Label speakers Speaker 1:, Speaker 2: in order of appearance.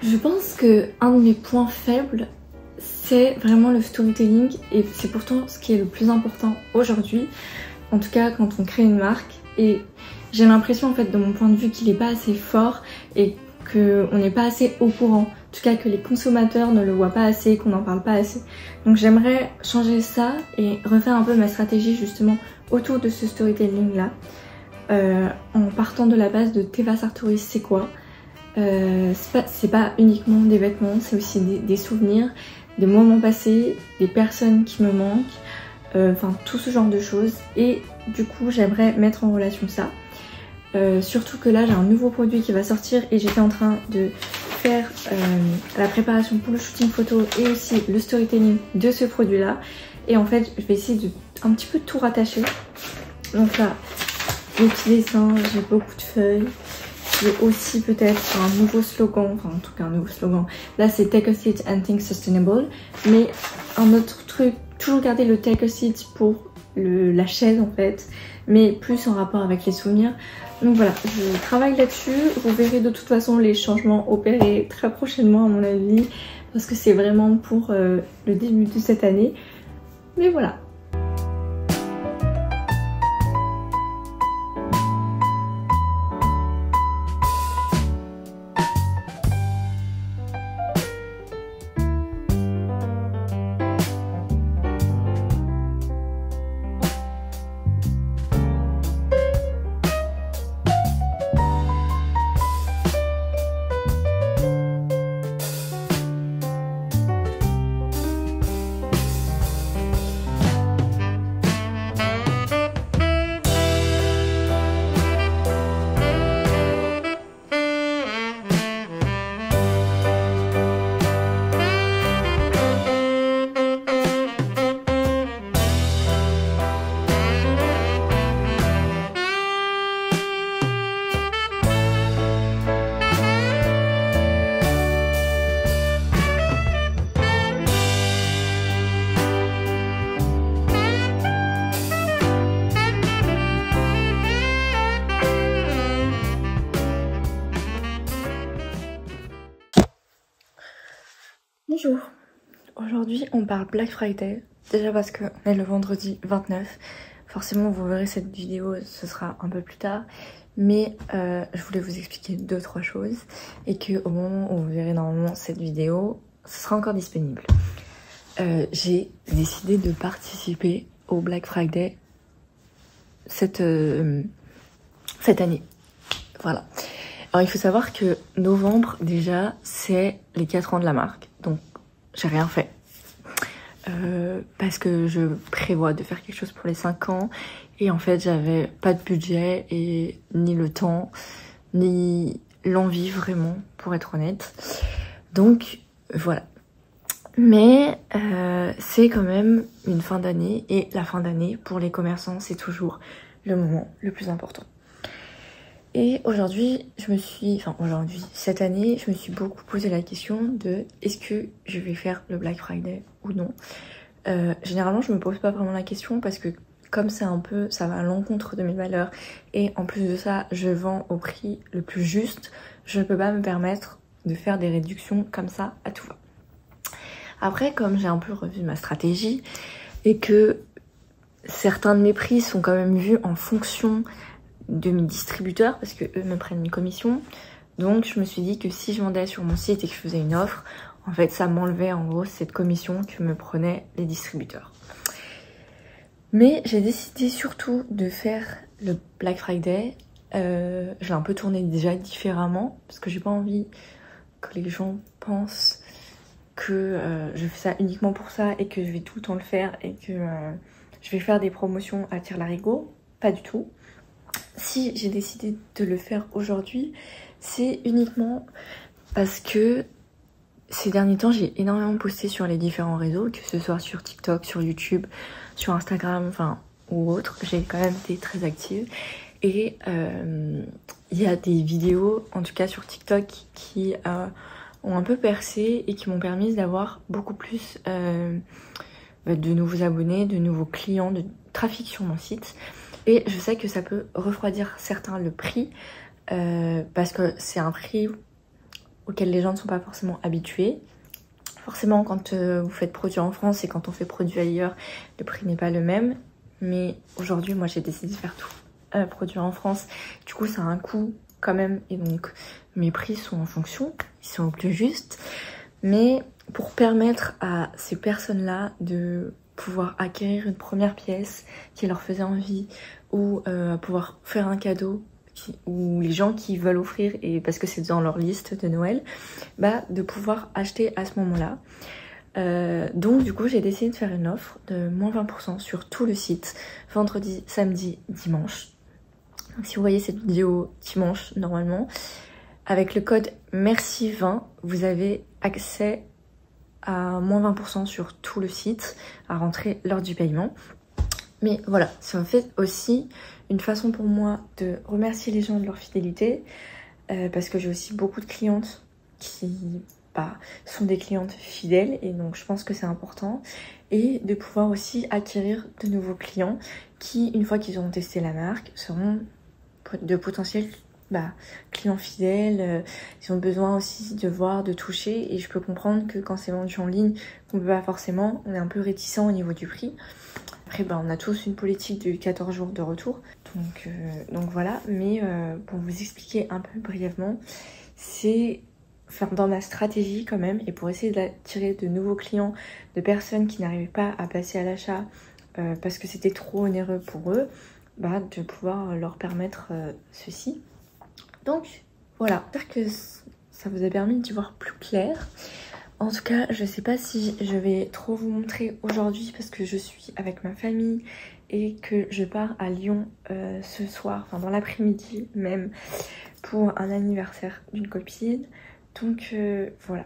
Speaker 1: Je pense que un de mes points faibles, c'est vraiment le storytelling et c'est pourtant ce qui est le plus important aujourd'hui, en tout cas quand on crée une marque. Et j'ai l'impression en fait de mon point de vue qu'il n'est pas assez fort et qu'on n'est pas assez au courant, en tout cas que les consommateurs ne le voient pas assez, qu'on n'en parle pas assez. Donc j'aimerais changer ça et refaire un peu ma stratégie justement autour de ce storytelling là, en partant de la base de Teva Sartoris c'est quoi. C'est pas uniquement des vêtements, c'est aussi des souvenirs, des moments passés, des personnes qui me manquent, enfin tout ce genre de choses. Et du coup j'aimerais mettre en relation ça. Surtout que là j'ai un nouveau produit qui va sortir et j'étais en train de faire la préparation pour le shooting photo et aussi le storytelling de ce produit là. Et en fait je vais essayer de un petit peu tout rattacher. Donc là, les petits dessins, j'ai beaucoup de feuilles. J'ai aussi peut-être un nouveau slogan, enfin en tout cas un nouveau slogan. Là c'est Take a Seat and Think Sustainable. Mais un autre truc, toujours garder le Take a Seat pour la chaise en fait, mais plus en rapport avec les souvenirs. Donc voilà, je travaille là-dessus. Vous verrez de toute façon les changements opérés très prochainement à mon avis, parce que c'est vraiment pour le début de cette année. Mais voilà. Bonjour, aujourd'hui on parle Black Friday, déjà parce qu'on est le vendredi 29, forcément vous verrez cette vidéo, ce sera un peu plus tard, mais je voulais vous expliquer 2-3 choses et qu'au moment où vous verrez normalement cette vidéo, ce sera encore disponible. J'ai décidé de participer au Black Friday cette année, voilà. Alors il faut savoir que novembre déjà c'est les 4 ans de la marque, donc j'ai rien fait parce que je prévois de faire quelque chose pour les 5 ans et en fait j'avais pas de budget et ni le temps ni l'envie vraiment pour être honnête, donc voilà. Mais c'est quand même une fin d'année et la fin d'année pour les commerçants c'est toujours le moment le plus important. Et aujourd'hui, cette année, je me suis beaucoup posé la question de est-ce que je vais faire le Black Friday ou non. Généralement, je me pose pas vraiment la question parce que comme c'est un peu, ça va à l'encontre de mes valeurs et en plus de ça, je vends au prix le plus juste, je ne peux pas me permettre de faire des réductions comme ça à tout va. Après, comme j'ai un peu revu ma stratégie et que certains de mes prix sont quand même vus en fonction de mes distributeurs parce que eux me prennent une commission, donc je me suis dit que si je vendais sur mon site et que je faisais une offre, en fait ça m'enlevait en gros cette commission que me prenaient les distributeurs. Mais j'ai décidé surtout de faire le Black Friday. Je l'ai un peu tourné déjà différemment parce que j'ai pas envie que les gens pensent que je fais ça uniquement pour ça et que je vais tout le temps le faire et que je vais faire des promotions à tire-larigot. Pas du tout. Si j'ai décidé de le faire aujourd'hui, c'est uniquement parce que ces derniers temps, j'ai énormément posté sur les différents réseaux, que ce soit sur TikTok, sur YouTube, sur Instagram, enfin, ou autre. J'ai quand même été très active. Et il y a des vidéos, en tout cas sur TikTok, qui ont un peu percé et qui m'ont permis d'avoir beaucoup plus de nouveaux abonnés, de nouveaux clients, de trafic sur mon site. Et je sais que ça peut refroidir certains le prix, parce que c'est un prix auquel les gens ne sont pas forcément habitués. Forcément, quand vous faites produit en France et quand on fait produit ailleurs, le prix n'est pas le même. Mais aujourd'hui, moi, j'ai décidé de faire tout produire en France. Du coup, ça a un coût quand même. Et donc, mes prix sont en fonction. Ils sont au plus justes. Mais pour permettre à ces personnes-là de pouvoir acquérir une première pièce qui leur faisait envie ou pouvoir faire un cadeau ou les gens qui veulent offrir et parce que c'est dans leur liste de Noël, bah de pouvoir acheter à ce moment-là. Donc du coup j'ai décidé de faire une offre de moins 20% sur tout le site, vendredi, samedi, dimanche. Donc si vous voyez cette vidéo dimanche normalement, avec le code MERCI20, vous avez accès à moins 20% sur tout le site à rentrer lors du paiement. Mais voilà, ça en fait aussi une façon pour moi de remercier les gens de leur fidélité, parce que j'ai aussi beaucoup de clientes qui sont des clientes fidèles et donc je pense que c'est important, et de pouvoir aussi acquérir de nouveaux clients qui, une fois qu'ils auront testé la marque, seront de potentiels clients fidèles. Ils ont besoin aussi de voir, de toucher, et je peux comprendre que quand c'est vendu en ligne, on peut pas forcément, on est un peu réticent au niveau du prix. Après, on a tous une politique de 14 jours de retour. Donc voilà, mais pour vous expliquer un peu brièvement, c'est faire dans ma stratégie quand même, et pour essayer d'attirer de nouveaux clients, de personnes qui n'arrivaient pas à passer à l'achat parce que c'était trop onéreux pour eux, de pouvoir leur permettre ceci. Donc voilà, j'espère que ça vous a permis d'y voir plus clair. En tout cas, je sais pas si je vais trop vous montrer aujourd'hui parce que je suis avec ma famille et que je pars à Lyon ce soir, enfin dans l'après-midi même, pour un anniversaire d'une copine. Donc voilà,